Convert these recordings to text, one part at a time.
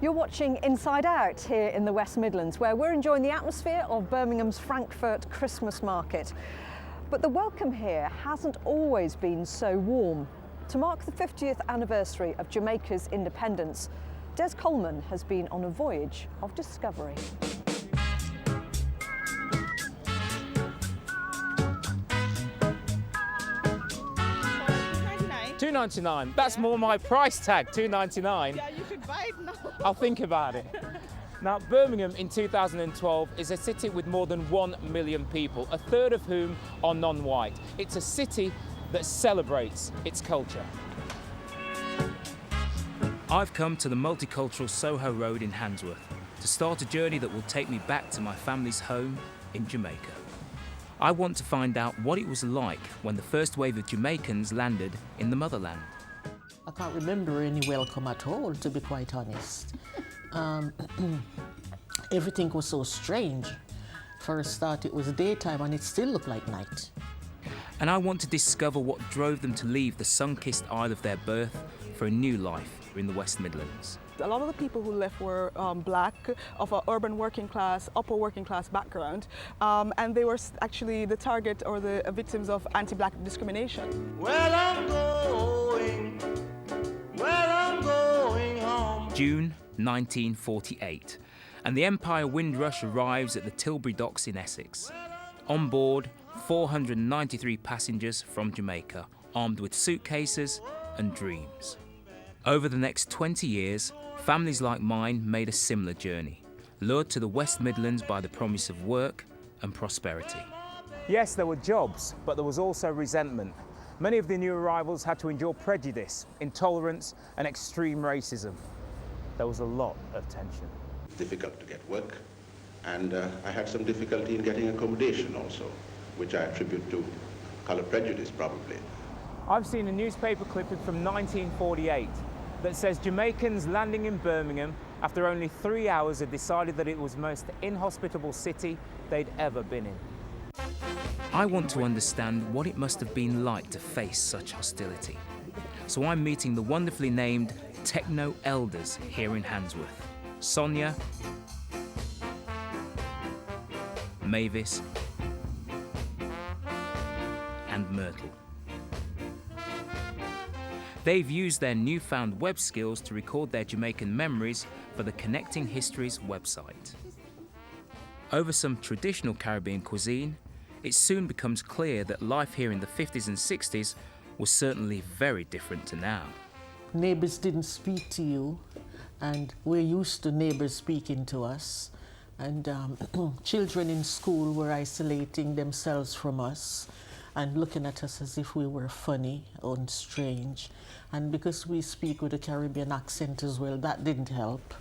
You're watching Inside Out here in the West Midlands, where we're enjoying the atmosphere of Birmingham's Frankfurt Christmas market. But the welcome here hasn't always been so warm. To mark the 50th anniversary of Jamaica's independence, Des Coleman has been on a voyage of discovery. $2.99. That's more my price tag, $2.99. Yeah, you should buy it now. I'll think about it. Now, Birmingham in 2012 is a city with more than 1 million people, a third of whom are non-white. It's a city that celebrates its culture. I've come to the multicultural Soho Road in Handsworth to start a journey that will take me back to my family's home in Jamaica. I want to find out what it was like when the first wave of Jamaicans landed in the motherland. I can't remember any welcome at all, to be quite honest. Everything was so strange. For a start, it was daytime and it still looked like night. And I want to discover what drove them to leave the sun-kissed isle of their birth for a new life in the West Midlands. A lot of the people who left were black, of an urban working class, upper working class background, and they were actually the target or the victims of anti-black discrimination. Well, I'm going home. June 1948, and the Empire Windrush arrives at the Tilbury Docks in Essex. On board, 493 passengers from Jamaica, armed with suitcases and dreams. Over the next 20 years, families like mine made a similar journey, lured to the West Midlands by the promise of work and prosperity. Yes, there were jobs, but there was also resentment. Many of the new arrivals had to endure prejudice, intolerance, and extreme racism. There was a lot of tension. Difficult to get work, and I had some difficulty in getting accommodation also, which I attribute to colour prejudice probably. I've seen a newspaper clipping from 1948 that says Jamaicans landing in Birmingham after only 3 hours had decided that it was the most inhospitable city they'd ever been in. I want to understand what it must have been like to face such hostility. So I'm meeting the wonderfully named Techno Elders here in Handsworth. Sonia, Mavis, and Myrtle. They've used their newfound web skills to record their Jamaican memories for the Connecting Histories website. Over some traditional Caribbean cuisine, it soon becomes clear that life here in the 50s and 60s was certainly very different to now. Neighbors didn't speak to you, and we're used to neighbors speaking to us. And children in school were isolating themselves from us and looking at us as if we were funny and strange. And because we speak with a Caribbean accent as well, that didn't help.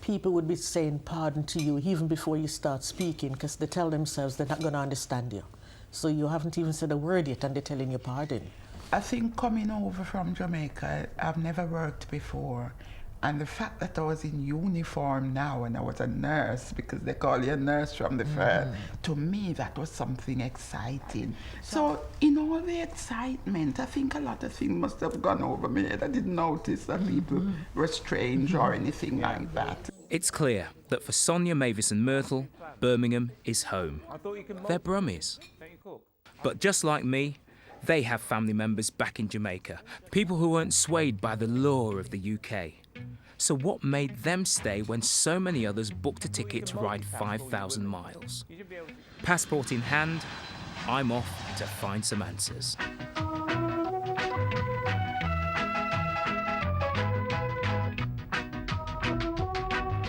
People would be saying pardon to you even before you start speaking, because they tell themselves they're not going to understand you. So you haven't even said a word yet and they're telling you pardon. I think coming over from Jamaica, I've never worked before. And the fact that I was in uniform now and I was a nurse, because they call you a nurse from the first, to me that was something exciting. So in all the excitement, I think a lot of things must have gone over me. I didn't notice that people were strange or anything like that. It's clear that for Sonia, Mavis and Myrtle, Birmingham is home. They're Brummies. But just like me, they have family members back in Jamaica, people who weren't swayed by the lure of the UK. So what made them stay when so many others booked a ticket to ride 5,000 miles? Passport in hand, I'm off to find some answers.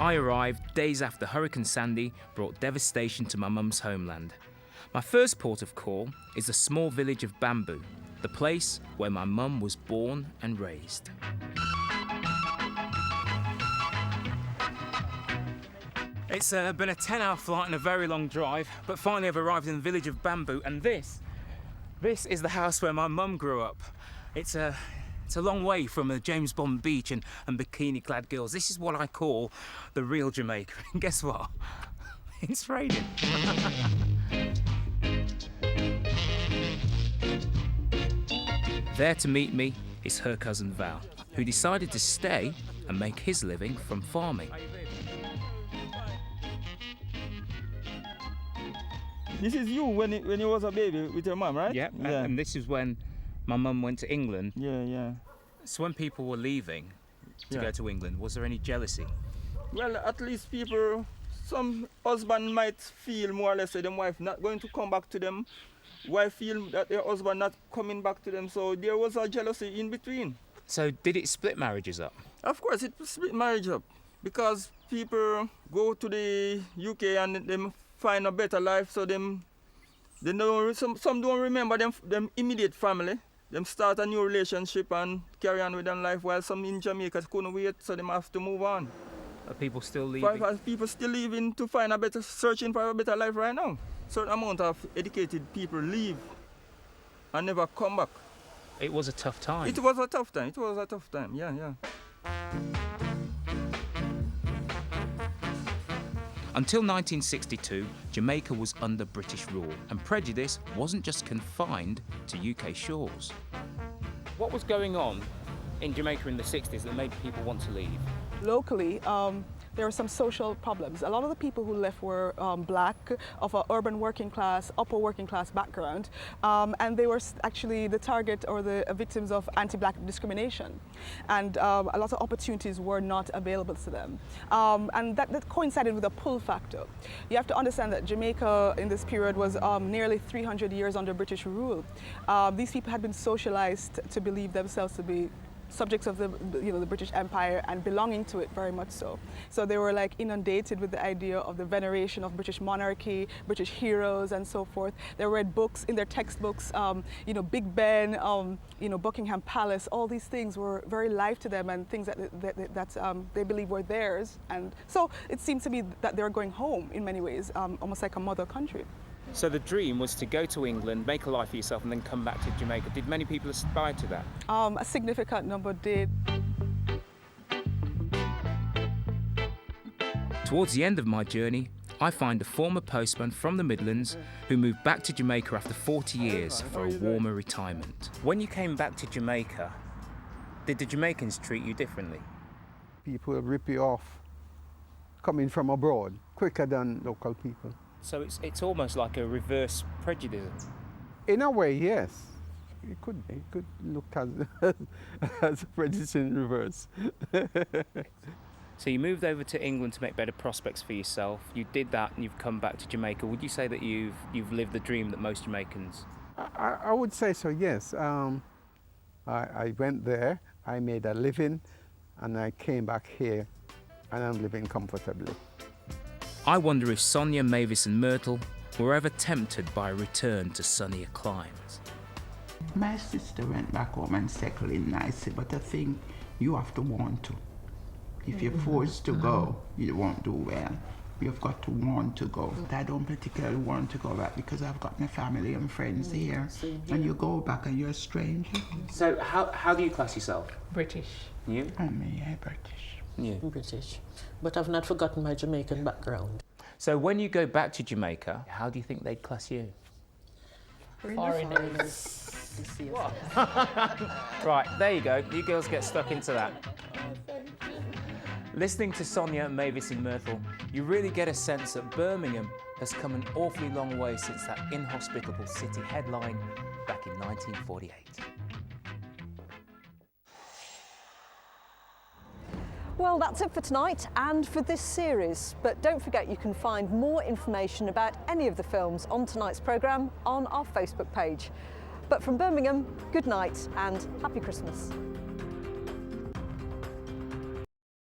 I arrived days after Hurricane Sandy brought devastation to my mum's homeland. My first port of call is the small village of Bamboo, the place where my mum was born and raised. It's been a 10-hour flight and a very long drive, but finally I've arrived in the village of Bamboo, and this is the house where my mum grew up. It's a long way from the James Bond beach and bikini-clad girls. This is what I call the real Jamaica. And guess what? It's raining. There to meet me is her cousin Val. who decided to stay and make his living from farming. This is you when you was a baby with your mum, right? Yeah, and this is when my mum went to England. Yeah. So when people were leaving to go to England, was there any jealousy? Well, at least some husband might feel more or less that their wife not going to come back to them. Wife feel that their husband not coming back to them. So there was a jealousy in between. So did it split marriages up? Of course, it split marriage up because people go to the UK and them find a better life. So some don't remember them immediate family. Them start a new relationship and carry on with their life, while some in Jamaica couldn't wait, so they have to move on. Are people still leaving? People still leaving to find searching for a better life right now. Certain amount of educated people leave and never come back. It was a tough time. It was a tough time, yeah. Until 1962, Jamaica was under British rule, and prejudice wasn't just confined to UK shores. What was going on in Jamaica in the 60s that made people want to leave? Locally, there were some social problems. A lot of the people who left were black, of an urban working class, upper working class background, and they were actually the target or the victims of anti-black discrimination. And a lot of opportunities were not available to them. And that coincided with a pull factor. You have to understand that Jamaica in this period was nearly 300 years under British rule. These people had been socialized to believe themselves to be subjects of the British Empire and belonging to it very much so. So they were like inundated with the idea of the veneration of British monarchy, British heroes and so forth. They read books in their textbooks, Big Ben, Buckingham Palace. All these things were very life to them and things that they believe were theirs. And so it seems to me that they were going home in many ways, almost like a mother country. So the dream was to go to England, make a life for yourself, and then come back to Jamaica. Did many people aspire to that? A significant number did. Towards the end of my journey, I find a former postman from the Midlands who moved back to Jamaica after 40 years for a warmer retirement. When you came back to Jamaica, did the Jamaicans treat you differently? People rip you off coming from abroad quicker than local people. So it's almost like a reverse prejudice. In a way, yes. It could look as a prejudice in reverse. So you moved over to England to make better prospects for yourself. You did that and you've come back to Jamaica. Would you say that you've lived the dream that most Jamaicans? I would say so, yes. I went there, I made a living, and I came back here, and I'm living comfortably. I wonder if Sonia, Mavis and Myrtle were ever tempted by a return to sunnier climes. My sister went back home and settled in nicely, but I think you have to want to. If you're forced to go, you won't do well. You've got to want to go. I don't particularly want to go back because I've got my family and friends here. And you go back and you're a stranger. So how do you class yourself? British. You? Yeah, British. Yeah. British. But I've not forgotten my Jamaican background. So when you go back to Jamaica, how do you think they'd class you? Foreigners. Right, there you go. You girls get stuck into that. Listening to Sonia, Mavis and Myrtle, you really get a sense that Birmingham has come an awfully long way since that inhospitable city headline back in 1948. Well, that's it for tonight and for this series. But don't forget you can find more information about any of the films on tonight's programme on our Facebook page. But from Birmingham, good night and happy Christmas.